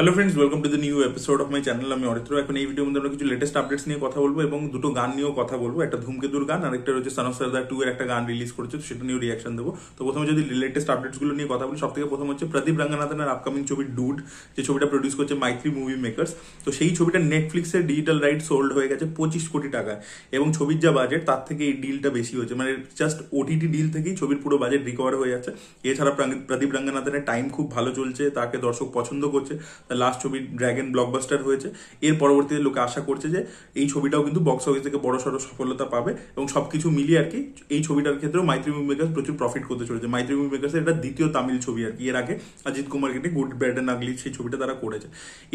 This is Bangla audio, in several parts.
Hello friends, welcome to the new episode of my channel. আমি অরিত্র। এখন এই ভিডিওর মধ্যে আমরা কিছু লেটেস্ট আপডেটস নিয়ে কথা বলবো এবং দুটো গান নিয়েও কথা বলবো। একটা ধূমকেতুর গান আর একটা হচ্ছে সন অফ সর্দার 2 এর একটা গান রিলিজ করেছে, তো সেটা নিয়েও রিয়াকশন দেবো। তো প্রথমে যদি লেটেস্ট আপডেটস গুলো নিয়ে কথা বলি, সব থেকে প্রথম হচ্ছে প্রদীপ রঙ্গনাথনের আপকামিং ছবি ডুড, যে ছবিটা প্রডিউস করছে মাইত্রী মুভি মেকার্স। তো সেই ছবিটা নেটফ্লিক্সের ডিজিটাল রাইট সোল্ড হয়ে গেছে 25 কোটি টাকায়, এবং ছবির যা বাজেট তার থেকে এই ডিলটা বেশি হয়েছে। মানে জাস্ট ওটিটি ডিল থেকেই ছবির পুরো বাজেট রিকভার হয়ে যাচ্ছে। এছাড়া প্রদীপ রঙ্গনাথনের টাইম খুব ভালো চলছে, তাকে দর্শক পছন্দ করছে। তার লাস্ট ছবি ড্র্যাগন ব্লকবাস্টার হয়েছে। এর পরবর্তীতে লোকে আশা করছে যে এই ছবিটাও কিন্তু বক্স অফিস থেকে বড় সড়ো সফলতা পাবে, এবং সবকিছু মিলিয়ে আর কি এই ছবিটার ক্ষেত্রেও মাইত্রী মুভি মেকার্স প্রচুর প্রফিট করতে চলেছে। মাইত্রী মুভি মেকার্স এটা দ্বিতীয় তামিল ছবি আর কি। এর আগে অজিত কুমার কেটে গুড ব্যাড এন্ড আগলি সেই ছবিটা তারা করেছে।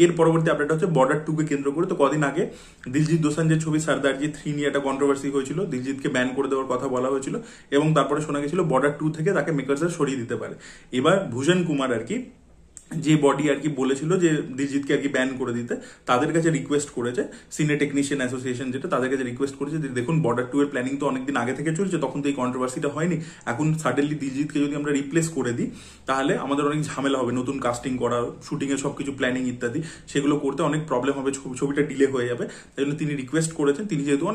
এর পরবর্তী আপডেট হচ্ছে বর্ডার 2 কে কেন্দ্র করে। তো কদিন আগে দিলজিৎ দোসাঞ্জের ছবি সর্দারজি 3 নিয়ে একটা কন্ট্রোভার্সি হয়েছিল, দিলজিৎকে ব্যান করে দেওয়ার কথা বলা হয়েছিল, এবং তারপরে শোনা গেছিল বর্ডার 2 থেকে তাকে মেকার্সরা সরিয়ে দিতে পারে। এবার ভূষণ কুমার আর কি, যে বডি আর কি বলেছিল যে দিলজিৎকে আর কি ব্যান করে দিতে, তাদের কাছে রিকোয়েস্ট করেছে সিনে টেকনিশিয়ান অ্যাসোসিয়েশন, যেটা তাদের কাছে রিকোয়েস্ট করেছে যে দেখুন বর্ডার 2 এর প্ল্যানিং তো অনেকদিন আগে থেকে চলছে, তখন তো এই কন্ট্রোভার্সিটা হয়নি। এখন সাডেনলি দিলজিৎকে যদি আমরা রিপ্লেস করে দিই তাহলে আমাদের অনেক ঝামেলা হবে, নতুন কাস্টিং করা, শুটিং এর সবকিছু প্ল্যানিং ইত্যাদি, সেগুলো করতে অনেক প্রবলেম হবে, ছবিটা ডিলে হয়ে যাবে। তাই জন্য তিনি রিকোয়েস্ট করেছেন, তিনি যেহেতু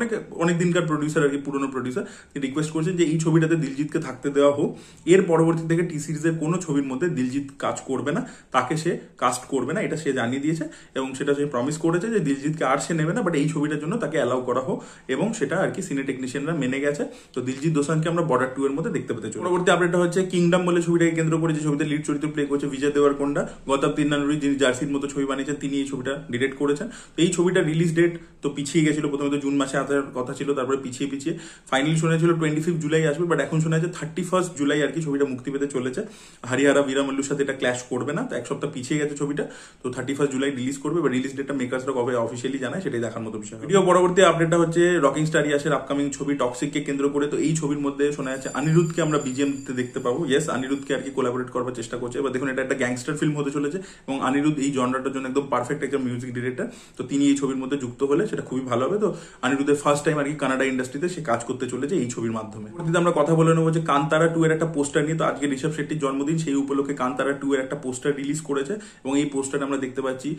অনেক দিনকার প্রডিউসার আর কি, পুরনো প্রডিউসার, তিনি রিকোয়েস্ট করেছেন যে এই ছবিটাতে দিলজিৎকে থাকতে দেওয়া হোক। এর পরবর্তী থেকে টি সিরিজের কোনো ছবির মধ্যে দিলজিৎ কাজ করবে না, তাকে সে কাস্ট করবে না, এটা সে জানিয়ে দিয়েছে। এবং সেটা সে প্রমিস করেছে যে দিলজিৎকে আর সে নেবে না, বাট এই ছবিটার জন্য তাকে অ্যালাউ করা হোক, এবং সেটা আর কি সিনে টেকনিশিয়ানরা মেনে গেছে। তো দিলজিৎ দোসাঞ্জকে আমরা বর্ডার 2 এর মধ্যে দেখতে পেতে চলি। পরবর্তী আপডেটটা হচ্ছে কিংডম বলে ছবিটাকে কেন্দ্র করে, যে ছবিতে লিড চরিত্র প্লে করছে বিজয় দেওয়ারকোন্ডা। গৌতম তিন্নানুরি, যিনি জার্সির মতো ছবি বানিয়েছেন, তিনি এই ছবিটা ডিরেক্ট করেছেন। তো এই ছবিটা রিলিজ ডেট তো পিছিয়ে গেছিল, প্রথমে তো জুন মাসে আসার কথা ছিল, তারপরে পিছিয়ে ফাইনালি শোনা ছিল 25 জুলাই আসবে, বাট এখন শোনা যাচ্ছে 31 জুলাই আর কি ছবিটা মুক্তি পেতে চলেছে। হরিহরা বীরামল্লুর সাথে এটা ক্ল্যাশ করবে না, তো এক সপ্তাহ পিছিয়ে গেছে ছবিটা। তো 31 জুলাই রিলিজ করবে, বা রিলিজ ডেটটা মেকার্সরা কবে অফিসিয়ালি জানায় সেটাই দেখার মতো বিষয়। ভিডিও পরবর্তী আপডেটটা হচ্ছে রকিং স্টার ইয়াসের আপকামিং ছবি টক্সিককে কেন্দ্র করে। তো এই ছবির মধ্যে শোনা যাচ্ছে অনিরুদ্ধকে আমরা বিজিএম দিতে দেখতে পাবো। ইয়েস, অনিরুদ্ধকে আর কি কোলাবোরেট করবার চেষ্টা করছে। এবার দেখুন, এটা একটা গ্যাংস্টার ফিল্ম হতে চলেছে, এবং অনিরুদ্ধ এই জনরাটার জন্য একদম পারফেক্ট একজন মিউজিক ডিরেক্টর। তো তিনি এই ছবির মধ্যে যুক্ত হলে সেটা খুবই ভালো হবে। তো অনিরুদ্ধের ফার্স্ট টাইম আর কি কানাডা ইন্ডাস্ট্রিতে সে কাজ করতে চলেছে এই ছবির মাধ্যমে। পরবর্তীতে আমরা কথা বলে নেবো যে কান্তারা 2 এর একটা পোস্টার নিয়ে। তো আজকে ঋষভ শেট্টির জন্মদিন, সেই উপলক্ষে কান্তারা 2 এর একটা পোস্টার রিলিজ করেছে, এবং এই পোস্টারে আমরা দেখতে পাচ্ছি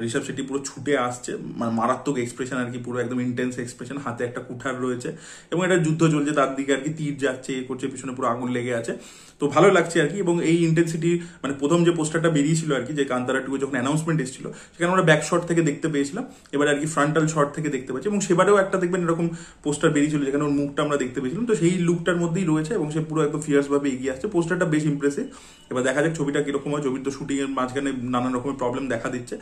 ঋষভ শেট্টি পুরো ছুটে আসছে, মারাত্মক এক্সপ্রেশন আর কি, পুরো একদম ইন্টেন্স এক্সপ্রেশন, হাতে একটা কুঠার রয়েছে, এবং একটা যুদ্ধ চলছে, তার দিকে আর কি তীর যাচ্ছে, এ করছে, পিছনে পুরো আগুন লেগে আছে। তো ভালো লাগছে আর কি। এবং এই ইন্টেন্সিটি, মানে প্রথম যে পোস্টারটা বেরিয়েছিল আর কি, যে কান্তারা 2 যখন অ্যানাউন্সমেন্ট এসেছিল, সেখানে আমরা ব্যাক শট থেকে দেখতে পেয়েছিলাম, এবার আর কি ফ্রন্টাল শট থেকে দেখতে পাচ্ছি। এবং সেবারেও একটা দেখবেন এরকম পোস্টার বেরিয়েছিল যেখানে ওর মুখটা আমরা দেখতে পেয়েছিলাম, তো সেই লুকটার মধ্যেই রয়েছে, এবং সে পুরো একদম ফিয়ার্স ভাবে এগিয়ে আসছে। পোস্টারটা বেশ ইমপ্রেসিভ। এবার দেখা যাক ছবিটা কিরকম হয়। ছবির তো শুটিং এর মাঝখানে নানান রকমের প্রবলেম দেখা দিচ্ছে,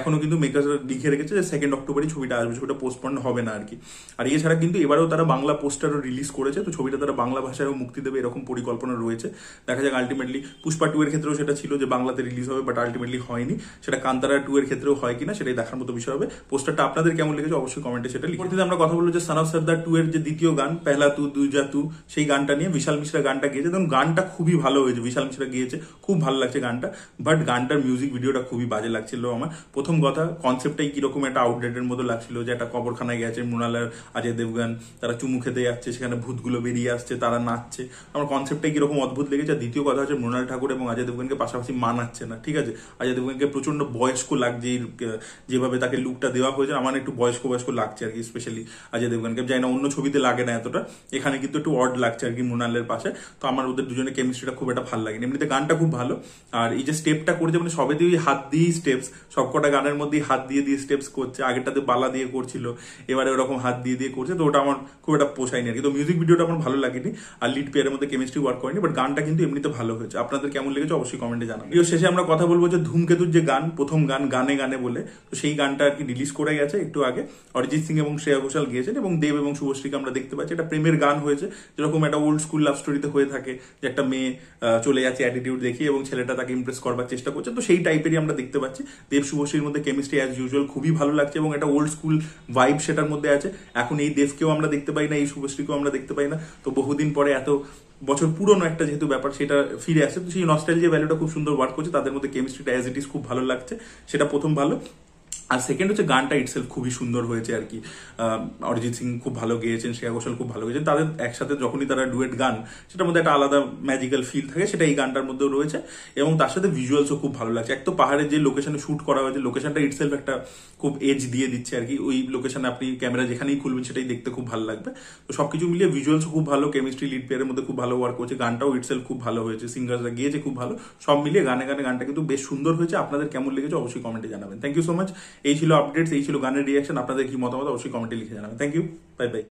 এখনো কিন্তু মেকার্সরা লিখে রেখেছে যে 2 অক্টোবরই ছবিটা আসবে, ছবিটা পোস্টপন্ড হবে না আর কি। আর এছাড়া কিন্তু এবারেও তারা বাংলা পোস্টারও রিলিজ করেছে, তো ছবিটা তারা বাংলা ভাষায়ও মুক্তি দেবে এরকম পরিকল্পনা রয়েছে। দেখা যাক আলটিমেটলি। পুষ্পা 2 এর ক্ষেত্রেও সেটা ছিল যে বাংলাতে রিলিজ হবে, বাট আলটিমেটলি হয়নি। সেটা কান্তারা 2 এর ক্ষেত্রেও হয় কিনা সেটাই দেখার মতো বিষয় হবে। পোস্টারটা আপনাদের কেমন লেগেছে অবশ্যই কমেন্টে সেটা লিখে। পরবর্তীতে আমরা কথা বলবো যে সন অফ সর্দার 2 এর যে দ্বিতীয় গান পেহলা তু দুজা তু, সেই গানটা নিয়ে বিশাল মিশ্রা গানটা গিয়েছে। এবং গানটা খুবই ভালো হয়েছে, বিশাল মিশ্রা গিয়েছে, খুব ভালো লাগছে গানটা। বাট গানটার মিউজিক ভিডিওটা খুবই বাজে লাগছিল আমার। প্রথম কথা, কনসেপ্টটাই কিরকম একটা আউটডেটের মতো লাগছিল, যে একটা কবরখানায় গেছে মৃণাল আর অজয় দেবগন, তারা চুমু খেতে যাচ্ছে, সেখানে ভূতগুলো বেরিয়ে আসছে, তারা নাচছে। আমার কনসেপ্টটাই কিরকম অদ্ভুত লেগেছে। আর দ্বিতীয় কথা হচ্ছে মৃণাল ঠাকুর এবং অজয় দেবগনকে পাশাপাশি মানাচ্ছে না, ঠিক আছে। অজয় দেবগনকে প্রচন্ড বয়স্ক লাগছে, যেভাবে তাকে লুকটা দেওয়া হয়েছে আমার একটু বয়স্ক লাগছে আর কি, স্পেশালি অজয় দেবগনকে। যাই না, অন্য ছবিতে লাগে না এতটা, এখানে কিন্তু একটু অড লাগছে আর কি মৃণালের পাশে। তো আমার ওদের দুজনের কেমিস্ট্রিটা খুব একটা ভালো লাগেনি। এমনিতে গানটা খুব ভালো, আর এই যে স্টেপটা করেছে, মানে সবে দিয়ে হাত দিয়েই স্টেপস, সবকটা গানের মধ্যেই হাত দিয়ে স্টেপস করছে। আগেরটাতে বালা দিয়ে করছিল, এবারে ওরকম হাত দিয়ে করছে, তো ওটা আমার খুব একটা পোষায়নি আর কি। তো মিউজিক ভিডিওটা আমার ভালো লাগেনি, আর লিড পেয়ারের মধ্যে কেমিস্ট্রি ওয়ার্ক করেনি, বাট গানটা কিন্তু এমনিতে ভালো হয়েছে। আপনাদের কেমন লেগেছে অবশ্যই কমেন্টে জানান। ভিডিও শেষে আমরা কথা বলবো যে ধূমকেতুর যে গান, প্রথম গান গানে গানে বলে, তো সেই গানটা আর কি রিলিজ করে গেছে একটু আগে। অরিজিৎ সিং এবং শ্রেয়া ঘোষাল গিয়েছেন, এবং দেব এবং শুভশ্রীকে আমরা দেখতে পাচ্ছি। এটা প্রেমের গান হয়েছে, যেরকম একটা ওল্ড স্কুল লাভ স্টোরিতে হয়ে থাকে, যে একটা মেয়ে চলে যাচ্ছে অ্যাটিটিউড দেখিয়ে, এবং ছেলেটা তাকে ইমপ্রেস করবার চেষ্টা করছে। তো সেই টাইপেরই আমরা দেখতে পাচ্ছি। দেব শুভশ্রীর মধ্যে কেমিস্ট্রি অ্যাজ ইউজুয়াল খুবই ভালো লাগছে, এবং একটা ওল্ড স্কুল ভাইব সেটার মধ্যে আছে। এখন এই দেবকেও আমরা দেখতে পাই না, এই শুভশ্রীকেও আমরা দেখতে পাই না। তো বহুদিন পরে, এত বছর পুরনো একটা যেহেতু ব্যাপার, সেটা ফিরে আসে। তো সেই নস্টালজিয়া ভ্যালুটা খুব সুন্দর ওয়ার্ক করছে, তাদের মধ্যে কেমিস্ট্রিটা অ্যাজ ইট ইজ খুব ভালো লাগছে, সেটা প্রথম ভালো। আর সেকেন্ড হচ্ছে গানটা ইটসেলফ খুবই সুন্দর হয়েছে আর কি। অরিজিৎ সিং খুব ভালো গেয়েছেন, শ্রেয়া ঘোষাল খুব ভালো গেয়েছেন, তাদের একসাথে যখনই তারা ডুয়েট গান, সেটার মধ্যে একটা আলাদা ম্যাজিক্যাল ফিল থাকে, সেটা এই গানটার মধ্যেও রয়েছে। এবং তার সাথে ভিজুয়ালসও খুব ভালো লাগছে। এক তো পাহাড়ের যে লোকেশনে শুট করা হয়েছে, লোকেশনটা ইটসেলফ একটা খুব এজ দিয়ে দিচ্ছে আর কি। ওই লোকেশনে আপনি ক্যামেরা যেখানেই খুলবেন সেটাই দেখতে খুব ভালো লাগবে। তো সবকিছু মিলিয়ে ভিজুয়ালসও খুব ভালো, কেমিস্ট্রি লিড পেয়ারের মধ্যে খুব ভালো ওয়ার্ক করছে, গানটাও ইটসেলফ খুব ভালো হয়েছে, সিঙ্গাররা গিয়েছে খুব ভালো। সব মিলিয়ে গানে গানে গানটা কিন্তু বেশ সুন্দর হয়েছে। আপনাদের কেমন লেগেছে অবশ্যই কমেন্টে জানাবেন। Thank you so much. এই ছিল আপডেটস, এই ছিল গানের রিয়াকশন। আপনাদের কি মতামত অবশ্যই কমেন্টে লিখে জানাবেন। Thank you, bye by.